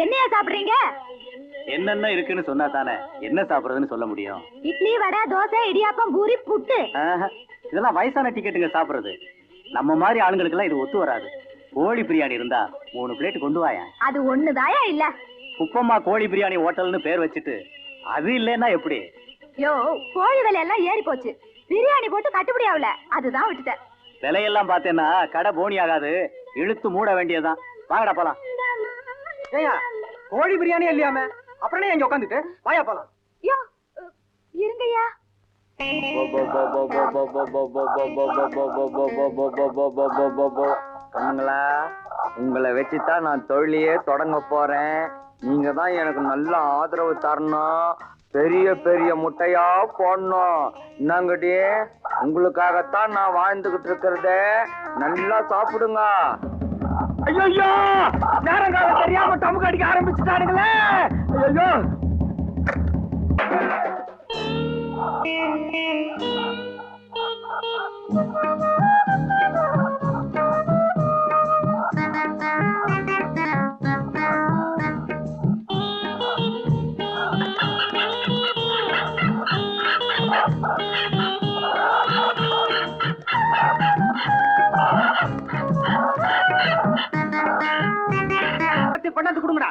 என்னையா சாப்பிடுறீங்க? என்னென்ன இருக்குன்னு சொன்னா தானே என்ன சாப்பிடுறதுன்னு சொல்ல முடியும். இட்லி, வடை, தோசை, இடியாப்பம், பூரி, புட்டு. இதெல்லாம் வயசான டிக்கெட்டுங்க சாப்பிடுறது. நம்ம மாதிரி ஆளுங்களுக்கு எல்லாம் இது ஒத்து வராது. கோழி பிரியாணி இருந்தா 3 பிளேட் கொண்டு வாயா. அது ஒண்ணுதாயா இல்ல. குப்பம்மா கோழி பிரியாணி ஹோட்டல்னு பேர் வச்சுட்டு அது இல்லைன்னா எப்படி? யோ, கோழி விலை எல்லாம் ஏறி போச்சு. பிரியாணி போட்டு கட்டுப்படி ஆகல, அதுதான் விட்டுட்டேன். விலையெல்லாம் பார்த்தேன்னா கடை போனி ஆகாது, இழுத்து மூட வேண்டியதுதான். வாங்கடா போலாம். ஏயா கோழி பிரியாணி இல்லையாம அப்புறம் இங்க உட்காந்துட்டு வாயா போலாம். யோ இருங்கய்யா. பொண்ணுங்களா, உங்களை வச்சுதான் நான் தொழிலையே தொடங்க போறேன். நீங்க தான் எனக்கு நல்ல ஆதரவு தரணும், பெரிய பெரிய முட்டையா போடணும். என்னங்கடி, உங்களுக்காகத்தான் நான் வாழ்ந்துகிட்டு இருக்கிறத. நல்லா சாப்பிடுங்க. ஐயோ நேரங்காலம் தெரியாம டமுக்கு அடிக்க ஆரம்பிச்சுட்டானுங்களே. ஐயோ பண்ணாந்து கொடுங்கடா.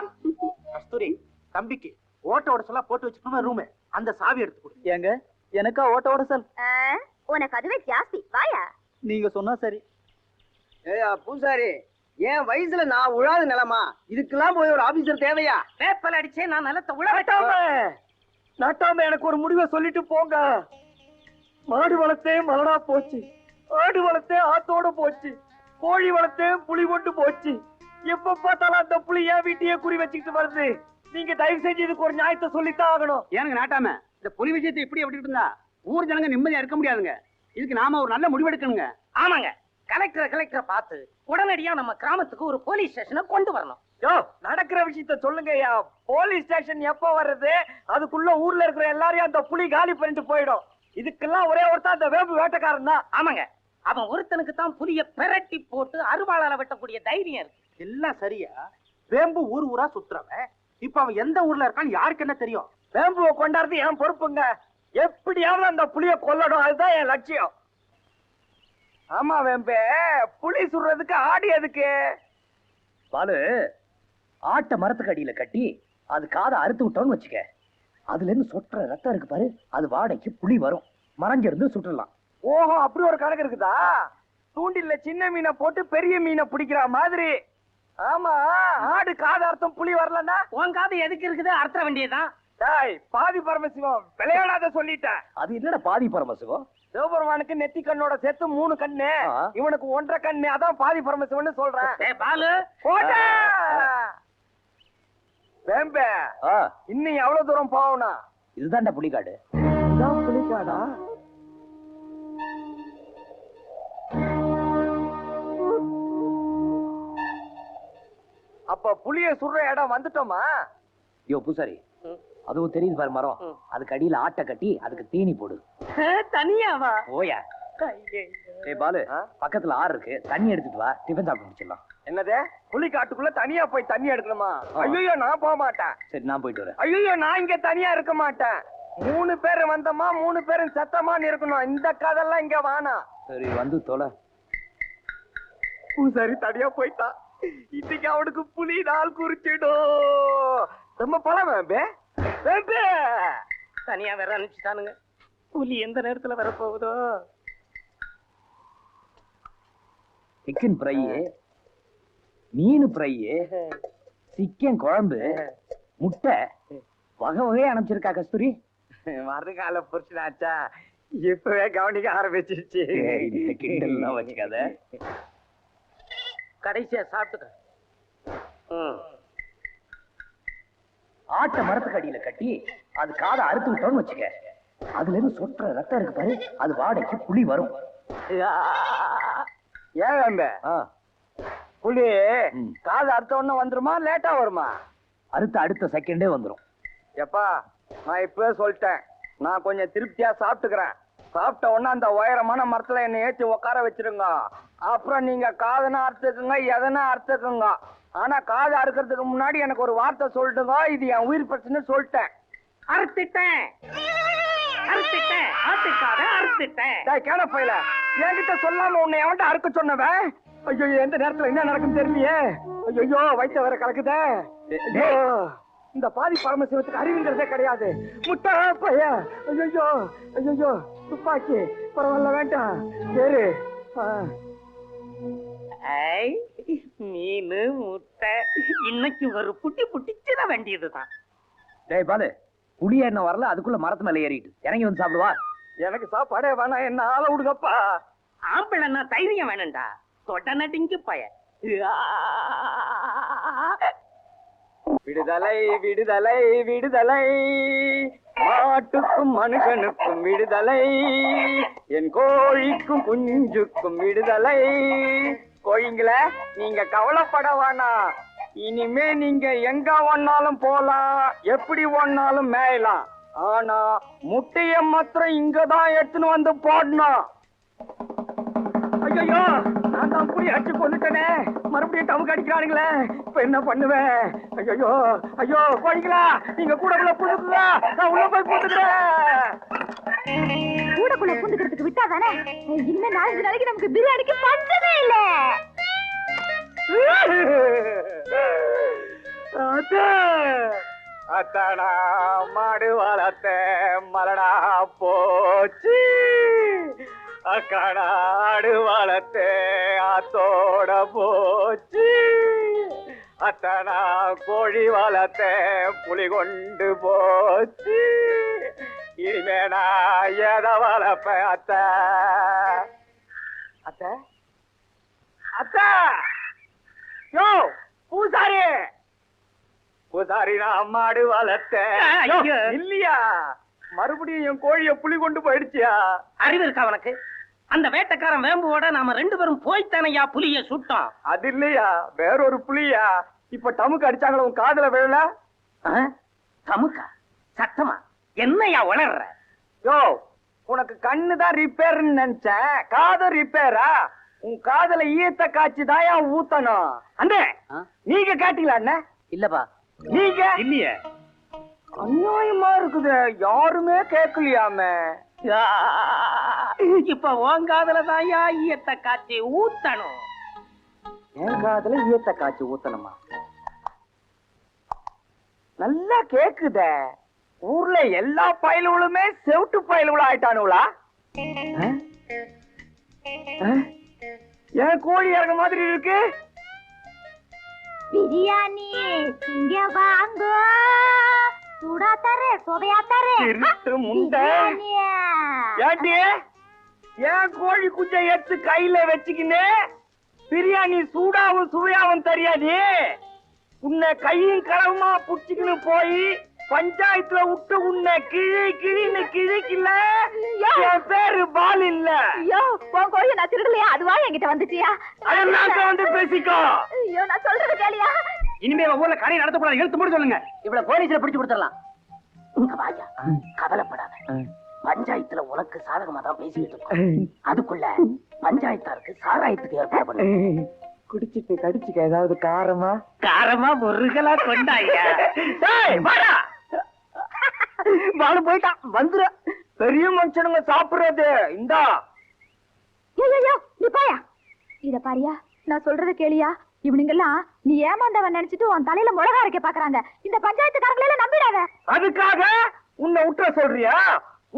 கஸ்தூரி, தம்பிக்கு ஓட்ட ஓடசெல்லாம் போட்டு வச்சுக்கணும் ரூம். அந்த சாவி எடுத்து கொடு. ஏங்க எனக்கா ஓட்ட ஓடசல்? உனக்கு அதுவே ஜாஸ்தி. வாயா. நீங்க சொன்னா சரி. ஏயா பூசாரி, என் வயசுல நான் உழாத நிலமா, இதுக்கெல்லாம் போய் ஒரு ஆபீசர் தேவையா? பேப்பல் அடிச்சே நான் நிலத்தை உழ நட்டாம எனக்கு ஒரு முடிவை சொல்லிட்டு போங்க. மாடு வளர்த்தே மலடா போச்சு, ஆடு வளர்த்தே ஆத்தோட போச்சு, கோழி வளர்த்தே புலி கொண்டு போச்சு. எப்ப பார்த்தாலும் அந்த புலி என் வீட்டையே குறி வச்சுக்கிட்டு வருது. நீங்க தயவு செஞ்சு இதுக்கு ஒரு நியாயத்தை சொல்லித்தான் ஆகணும். எனக்கு நாட்டாம இந்த புலி விஷயத்தை இப்படி எப்படி இருந்தா ஊர் ஜனங்க நிம்மதியா இருக்க முடியாதுங்க. இதுக்கு நாம ஒரு நல்ல முடிவெடுக்கணுங்க. ஆமாங்க, கலெக்டரை பார்த்து உடனடியா நம்ம கிராமத்துக்கு ஒரு போலீஸ் ஸ்டேஷனை கொண்டு வரணும். யோ, நடக்கிற விஷயத்த சொல்லுங்கய்யா. போலீஸ் ஸ்டேஷன் எப்ப வர்றது? அதுக்குள்ள ஊர்ல இருக்கிற எல்லாரையும் அந்த புலி காலி பண்ணிட்டு போயிடும். இதுக்கெல்லாம் ஒரே ஒருத்தன் அந்த வேம்பு வேட்டைக்காரன் தான். ஆமாங்க, அவன் ஒருத்தனுக்கு தான் புலிய பெரட்டி போட்டு அருவாளால வெட்டக்கூடிய தைரியம் இருக்கு. எல்லாம் சரியா? வேம்பு ஊர் ஊரா சுத்துறவன் இப்ப அவன் எந்த ஊர்ல இருக்கான்னு யாருக்கு என்ன தெரியும்? வேம்புவை கொண்டாடுறது என் பொறுப்புங்க. எப்படியாவது அந்த புலிய கொல்லணும், அதுதான் என் லட்சியம். ஆமா வேம்பே, புலி சுடுறதுக்கு ஆடி எதுக்கு? பாலு, ஆட்ட மரத்துக்கு அடியில கட்டி அது காதை அறுத்து விட்டோம்னு வச்சுக்க, அதுல இருந்து சொட்டுற ரத்தம் இருக்கு பாரு, அது வாடைக்கு புலி வரும், மறைஞ்சிருந்து சுட்டுடலாம். ஓஹோ, அப்படி ஒரு கணக்கு இருக்குதா? தூண்டில்ல சின்ன மீனை போட்டு பெரிய மீனை பிடிக்கிற மாதிரி. ஆமா, ஆடு காது அர்த்தம் புலி வரலன்னா உன் காது எதுக்கு இருக்குது? அர்த்த வேண்டியதுதான். பாதி பரமசிவம் விளையாடாத சொல்லிட்டேன். அது இல்லடா பாதி பரமசிவம். சிவபெருமானுக்கு நெத்தி கண்ணோட சேர்த்து 3 கண்ணு, இவனுக்கு 1.5 கண்ணு, அதான் பாதி பரமசிவன் சொல்றேன். வேம்பே, இன்னும் எவ்வளவு தூரம் போகணும்? இதுதான்டா புலிகாடு. புலிகாடா? அப்ப புலிய சுடுற இடம் வந்துட்டோமா? யோ பூசாரி, அதுவும் தெரியுது பாரு மரம், அதுக்கு அடியில ஆட்டை கட்டி அதுக்கு தீனி போடு. தனியாவா? ஓயா. ஏய் பாலு, பக்கத்துல ஆறு இருக்கு, தண்ணி எடுத்துட்டு வா, டிஃபன் சாப்பிட்டு முடிச்சிடலாம். என்னது, புலி காட்டுக்குள்ள தனியா போய் தண்ணி எடுக்கணுமா? ஐயோ, நான் போக மாட்டேன். சரி, நான் போயிட்டு வரேன். ஐயோ, நான் இங்க தனியா இருக்க மாட்டேன். 3 பேர் வந்தோமா 3 பேரும் சத்தமான்னு இருக்கணும். இந்த கதெல்லாம் இங்க வேணாம். சரி, வந்து தொலை. பூசாரி தனியா போயிட்டா, இன்னைக்கு அவனுக்கு புலி நாள் குறிச்சிடும். ரொம்ப பழம் வேம்பே. வேம்பே, தனியா வேற அனுப்பிச்சுட்டானுங்க. புலி எந்த நேரத்துல வரப்போகுதோ? சிக்கன் ஃப்ரை, மீன் ஃப்ரை, சிக்கன் குழம்பு, முட்டை, வகை வகையா அனுப்பிச்சிருக்கா கஸ்தூரி. மறுகால புரிச்சுனாச்சா, இப்பவே கவனிக்க ஆரம்பிச்சிருச்சு. கிண்டல்லாம் வச்சுக்காத, கடைசியா சாப்பிட்டுக்க. ஆட்ட மரத்துக்கு அடியில கட்டி அது காதை அறுத்து விட்டோம்னு வச்சுக்க, அதுல இருந்து சொட்டுற ரத்தம் இருக்கு பாரு, அது வாடைக்கு புலி வரும். ஏன் புலி காது அறுத்த உடனே வந்துருமா, லேட்டா வருமா? அடுத்த செகண்டே வந்துரும். எப்பா, நான் இப்பவே சொல்லிட்டேன், நான் கொஞ்சம் திருப்தியா சாப்பிட்டுக்கிறேன். சாப்பிட்ட உடனே அந்த உயரமான மரத்துல என்னை ஏற்றி உட்கார வச்சிருங்க. அப்புறம் நீங்க காதுனா அறுத்துக்குங்க, எதனா அறுத்துக்குங்க. ஆனா காது அறுக்கிறதுக்கு முன்னாடி எனக்கு ஒரு வார்த்தை சொல்லிட்டுங்க, இது என் உயிர் பிரச்சனை சொல்லிட்டேன். அறுத்துட்டேன் அறுத்துட்டேன் ஆட்டுக்கார அறுத்துட்டேன். கேன பையல என்கிட்ட சொல்லாம உன்னை எவன்ட்ட அறுக்க சொன்னவன்? ஐயோ எந்த நேரத்துல என்ன நடக்கும் தெரியலையே. ஐயோ வயிற்ற வேற கலக்குதே. இந்த பாதி பரமசிவத்துக்கு அறிவுங்கிறதே கிடையாது. முட்டா பைய. ஐயோ ஐயோ துப்பாக்கி பரவாயில்ல வேண்டாம். சரி மீனு முட்டை இன்னைக்கு ஒரு புட்டி புட்டிச்சிட வேண்டியதுதான். டேய் பாலு, புளிய என்ன வரல, அதுக்குள்ள மரத்து மேல ஏறிட்டு இறங்கி வந்து சாப்பிடுவா. எனக்கு சாப்பாடே வேணாம், என்ன ஆள விடுங்கப்பா. ஆம்பிளன்னா தைரியம் வேணும்டா. தொடனடிங்கு பய. விடுதலை விடுதலை விடுதலை, மாட்டுக்கும் மனுஷனுக்கும் விடுதலை, என் கோழிக்கும் குஞ்சுக்கும் விடுதலை. கோழிங்கள நீங்க கவலைப்பட வேணாம். இனிமே நீங்க எங்க ஒன்னாலும் போலாம், எப்படி ஒன்னாலும் மேயலாம். ஆனா முட்டைய மாத்திரம் இங்கதான் எடுத்துன்னு வந்து போடணும். ஐயோ நான் தான் புடி அடிச்சு கொண்டுட்டேனே, மறுபடியும் டமுக்கு அடிக்கிறானுங்களே, இப்ப என்ன பண்ணுவேன்? ஐயோ ஐயோ கோழிங்களா நீங்க கூடக்குள்ள புதுக்குதா, நான் உள்ள போய் புதுக்குறேன். கூடக்குள்ள பூந்துக்கிறதுக்கு விட்டா தானே இனிமே 4 நாளைக்கு நமக்கு பிரியாணிக்கு பஞ்சமே இல்ல. அத்தாடா மாடு வளர்த்த மலடா போச்சு, அக்காடாடு வளர்த்த அத்தோட போச்சு, அத்தனா கோழி வளர்த்த புலி கொண்டு போச்சு, இனிமேனா எத வளர்ப்ப அத்த அத்த அத்த. யோ பூசாரி பூசாரி, நான் மாடு வளர்த்தேன் இல்லையா, மறுபடியும் என் கோழிய புலி கொண்டு போயிடுச்சியா? அறிவு இருக்கா உனக்கு? அந்த வேட்டைக்காரன் வேம்புவோட நாம 2 பேரும் போய்த்தானையா புலிய சுட்டோம். அது இல்லையா, வேறொரு புலியா. இப்ப டமுக்கு அடிச்சாங்களா உன் காதுல விழல? தமுக்கா சத்தமா என்னையா உளர்ற? யோ உனக்கு கண்ணுதான் ரிப்பேர்னு நினைச்சேன், காது ரிப்பேரா? உன் காதுல ஈயத்த காய்ச்சி தான் ஊத்தணும். அந்த நீங்க கேட்டீங்களா அண்ணா? இல்லப்பா. நீங்க இல்லையே. அநியாயமா இருக்குது, யாருமே கேட்கலையாமே. இப்ப உன் காதுல தான் ஈயத்த காய்ச்சி ஊத்தணும். என் காதுல ஈயத்த காய்ச்சி ஊத்தணுமா? நல்லா கேக்குதே. ஊர்ல எல்லா பயலுகளுமே செவுட்டு பயலுகளா ஆயிட்டானுங்களா? ஏன் கோழி இறங்க மாதிரி இருக்கு? பிரியாணி இங்க வாங்க, சூடா தரே சுவையா தரே. திருட்டு முண்டை. ஏண்டி ஏன் கோழி குஞ்சை எடுத்து கையில வச்சுக்கின்னு பிரியாணி சூடாவும் சுவையாவும் தெரியாது? உன்னை கையும் களவுமா புடிச்சுக்கின்னு போய் பஞ்சாயத்துல விட்டு உன்னை கிழி கிழின்னு கிழிக்கல. என் பேரு பால் இல்ல. ஐயோ உன் கோழி நான் திருடலையா, அதுவா என்கிட்ட வந்துட்டியா? அதெல்லாம் வந்து பேசிக்கோ. ஐயோ நான் சொல்றது கேளியா? இனிமே ஊர்ல கடை நடத்தக்கூடாது, இழுத்து மூடி சொல்லுங்க. இவ்வளவு போலீஸ்ல பிடிச்சு கொடுத்துடலாம். வாயா கவலைப்படாத, பஞ்சாயத்துல உனக்கு சாதகமா தான் பேசிட்டு இருக்கோம். அதுக்குள்ள பஞ்சாயத்தாருக்கு சாராயத்துக்கு ஏற்பாடு பண்ணு. குடிச்சிட்டு கடிச்சுக்க ஏதாவது காரமா காரமா முருகலா கொண்டாயா? வாழ போயிட்டான் வந்துரு. பெரிய மனுஷனுங்க சாப்பிடுறது இந்தா. ஐயோ நீ பாயா, இத பாரியா, நான் சொல்றது கேளியா? இவனுங்க எல்லாம் நீ ஏமாந்தவன் நினைச்சிட்டு உன் தலையில முளகா அரைக்க பாக்குறாங்க. இந்த பஞ்சாயத்துக்காரங்களை எல்லாம் நம்பிடாத. அதுக்காக உன்னை உற்ற சொல்றியா?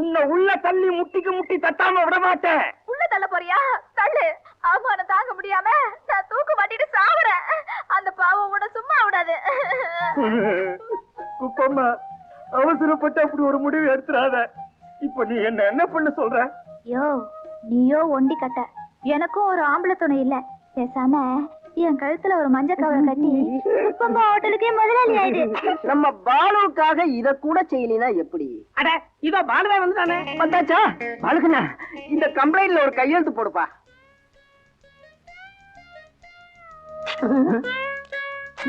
உன்னை உள்ள தள்ளி முட்டிக்கு முட்டி தட்டாம விட மாட்டேன். உள்ள தள்ள போறியா? தள்ளு. அவமானம் தாங்க முடியாம நான் தூக்கு மாட்டிட்டு சாவுறேன். அந்த பாவம் உன்னை சும்மா விடாது. குப்பம்மா அவசரப்பட்டு அப்படி ஒரு முடிவு எடுத்துறாத. இப்ப நீ என்ன பண்ண சொல்ற? யோ நீயோ ஒண்டி கட்ட, எனக்கும் ஒரு ஆம்பளை துணை இல்ல. பேசாம என் கழுத்துல ஒரு மஞ்சள் கவரை கட்டி குப்பம்மா ஹோட்டலுக்கே முதலாளி ஆயிடு. நம்ம பாலுக்காக இத கூட செய்யலனா எப்படி? அட இதோ பாலுவே வந்துட்டானே. வந்தாச்சா? பாலுக்குண்ணா இந்த கம்ப்ளைண்ட்ல ஒரு கையெழுத்து போடுப்பா.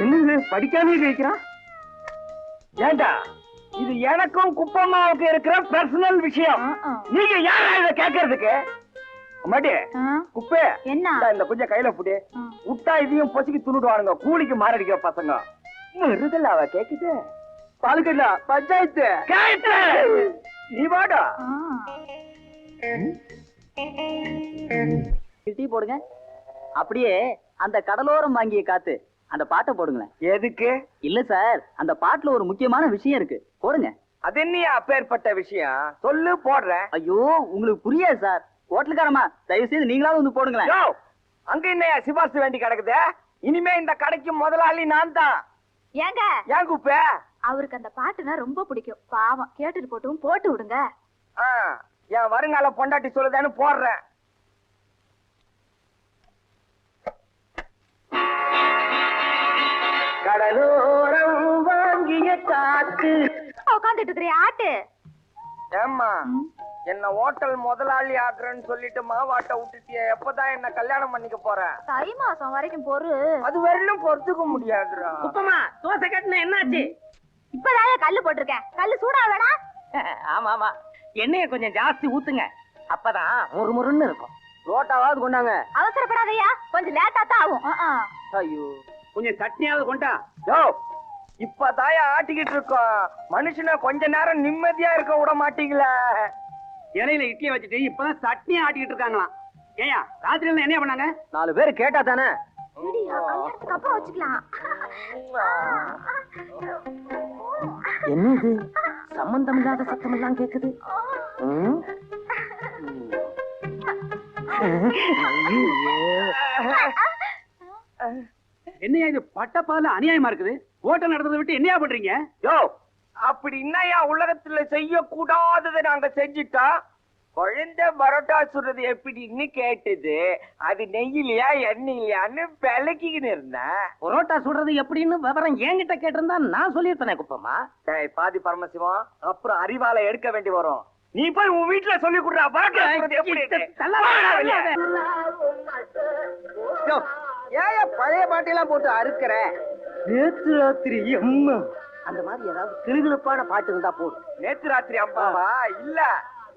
என்னது படிக்காம கேட்கிறான்? ஏண்டா இது எனக்கும் குப்பம்மாவுக்கு இருக்கிற பர்சனல் விஷயம். நீங்க யாரா இத கேட்கறதுக்கு? மாட்டி ஆ? குப்பை என்ன இந்தா, இந்த கொஞ்சம் கையில புடி ஆ. விட்டா இதையும் பொசுக்கி துணுடுவானுங்க கூலிக்கு மாரடிக்கிற பசங்க இருதல்ல அவ கேக்குது பாலுக்கண்ணா பஞ்சாயத்து நீ வாடா ஆ. டீ போடுங்க. அப்படியே அந்த கடலோரம் வாங்கிய காத்து அந்த பாட்டை போடுங்களேன். எதுக்கு இல்ல சார், அந்த பாட்டுல ஒரு முக்கியமான விஷயம் இருக்கு, போடுங்க. அது என்னையா அப்பேற்பட்ட விஷயம் சொல்லு போடுறேன் ஐயோ, உங்களுக்கு புரியாது சார். ஹோட்டலுக்காரமா, தயவு செய்து நீங்களாவது வந்து போடுங்களேன். யோ, அங்க என்னையா சிபாசு வேண்டி கிடக்குது இனிமே இந்த கடைக்கு முதலாளி நான் தான் ஏங்க ஏன் குப்பை அவருக்கு அந்த பாட்டுனா ரொம்ப பிடிக்கும். பாவம் கேட்டுட்டு போட்டு விடுங்க. ஆ, என் வருங்கால பொண்டாட்டி சொல்லுதான்னு போடுறேன் கடலோரம் வாங்கிய காத்து உட்காந்துட்டு இருக்கிற ஆட்டு. ஏம்மா ம். என்ன ஹோட்டல் முதலாளி ஆக்குறேன்னு சொல்லிட்டு மாவாட்ட விட்டுட்டிய எப்பதான் என்ன கல்யாணம் பண்ணிக்க போற தை மாசம் வரைக்கும் பொறு. அது வரலும் பொறுத்துக்க முடியாதுடா குப்பமா தோசை கட்டின என்னாச்சு? இப்பதான் கல்லு போட்டிருக்கேன். கல்லு சூடா வேணா? ஆமா ஆமா, எண்ணெய கொஞ்சம் ஜாஸ்தி ஊத்துங்க, அப்பதான் முறுமுறுன்னு இருக்கும். ரோட்டாவாவது கொண்டாங்க அவசரப்படாதயா, கொஞ்சம் லேட்டா தான் ஆகும். ஐயோ கொஞ்சம் சட்னியாவது கொண்டா. யோ இப்பதாயா ஆட்டிக்கிட்டு இருக்கோம் மனுஷனை கொஞ்ச நேரம் நிம்மதியா இருக்க விட மாட்டீங்களா இலையில இட்லி வச்சுட்டு இப்பதான் சட்னி ஆட்டிக்கிட்டு இருக்காங்களாம். ஏயா ராத்திரியில என்ன பண்ணாங்க? 4 பேர் கேட்டா தானே சரியா, கல்யாணத்துக்கு அப்புறம் வச்சுக்கலாம். என்ன இது சம்பந்தம் இல்லாத சத்தம் எல்லாம் கேக்குது? என்னையா இது பட்டப்பால அநியாயமா இருக்குது? ஹோட்டல் நடந்ததை விட்டு என்னையா பண்றீங்க? யோ அப்படி என்னையா உலகத்துல செய்யக்கூடாததை நாங்க செஞ்சுட்டா குழந்தை பரோட்டா சுடுறது எப்படின்னு கேட்டது அது நெய்யிலையா எண்ணெயிலையான்னு விளக்கிக்கின்னு இருந்தேன் பரோட்டா சுடுறது எப்படின்னு விவரம் என்கிட்ட கேட்டிருந்தா நான் சொல்லியிருப்பேனே குப்பமா. டேய் பாதி பரமசிவம் அப்புறம் அறிவால எடுக்க வேண்டி வரும் நீ போய் உன் வீட்டுல சொல்லி கொடுறா பரோட்டா சுடுறது எப்படி ஏன் பழைய பாட்டெல்லாம் போட்டு அறுக்கிற நேத்து ராத்திரி அம்மா அந்த மாதிரி ஏதாவது கிளுகிழப்பான பாட்டு இருந்தா போடும். நேத்து ராத்திரி அம்மாவா இல்ல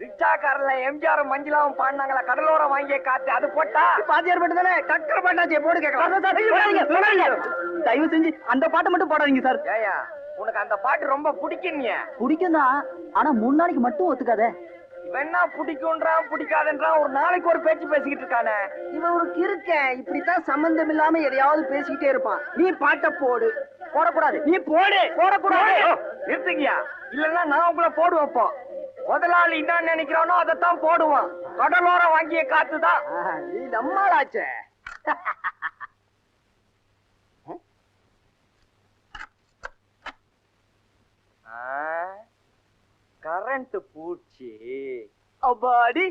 ரிக்ஷாக்காரல எம்ஜிஆர் மஞ்சுளாவும் பாடினாங்களா கடலோரம் வாங்கிய காத்து அது போட்டா பாத்தியார் பாட்டு தானே, கட்டுற பாட்டாச்சே போடு கேட்கலாம். தயவு செஞ்சு அந்த பாட்டை மட்டும் போடாதீங்க சார். ஏயா உனக்கு அந்த பாட்டு ரொம்ப பிடிக்கும் நீ பிடிக்கும் தான், ஆனா 3 நாளைக்கு மட்டும் ஒத்துக்காத. இவன்னா பிடிக்கும்ன்றான் பிடிக்காதுன்றான் ஒரு நாளைக்கு ஒரு பேச்சு பேசிக்கிட்டு இருக்கானே இவன் ஒரு கிறுக்கன், இப்படித்தான் சம்பந்தம் இல்லாம எதையாவது பேசிக்கிட்டே இருப்பான். நீ பாட்டை போடு. போடக்கூடாது. நீ போடு போடக்கூடாது நிறுத்துக்கியா இல்லன்னா நான் உங்களை போடுவேன் இப்போ முதலாளி என்ன நினைக்கிறானோ அதைத்தான் போடுவான் கடலோரம் வாங்கிய காத்துதான் நீ நம்மளாச்சே. கரண்ட் பூச்சி அப்பாடி